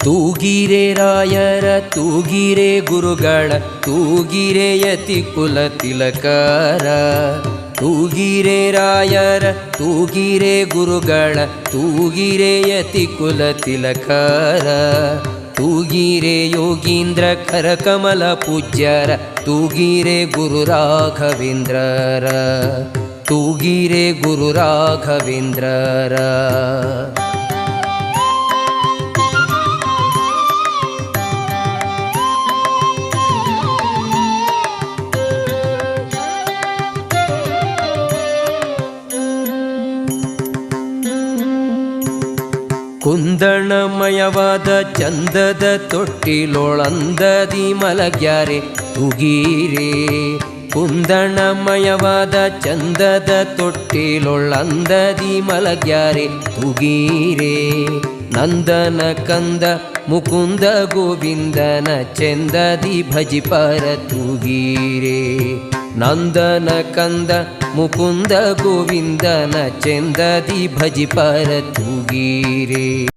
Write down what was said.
ತೂಗಿರೆ ರಾಯರ ತೂಗಿರೆ ಗುರುಗಳ ತೂಗಿರೆ ಯತಿ ಕುಲ ತಿಲಕರ. ತೂಗಿರೆ ರಾಯರ ತೂಗಿರೆ ಗುರುಗಳ ತೂಗಿರೆ ಯತಿ ಕುಲ ತಿಲಕರ. ತೂಗಿರೆ ಯೋಗೀಂದ್ರ ಕರಕಮಲ ಪೂಜ್ಯರ ತೂಗಿರೆ ಗುರು ರಾಘವೇಂದ್ರರ. ತೂಗಿರೆ ಗುರು ರಾಘವೇಂದ್ರರ. ಕುಂದಣಮಯವಾದ ಚಂದದ ತೊಟ್ಟಿಲೊಳಂದದಿ ಮಲಗ್ಯಾರೆ ತೂಗಿರೆ. ಕುಂದಣಮಯವಾದ ಚಂದದ ತೊಟ್ಟಿಲೊಳಂದದಿ ಮಲಗ್ಯಾರೆ ತೂಗಿರೆ. ನಂದನ ಕಂದ ಮುಕುಂದ ಗೋವಿಂದನ ಚೆಂದದಿ ಭಜಿಪರ ತೂಗಿರೆ. ನಂದನ ಕಂದ ಮುಕುಂದ ಗೋವಿಂದನ ಚೆಂದದಿ ಭಜಿಪರ ತೂಗಿರೆ.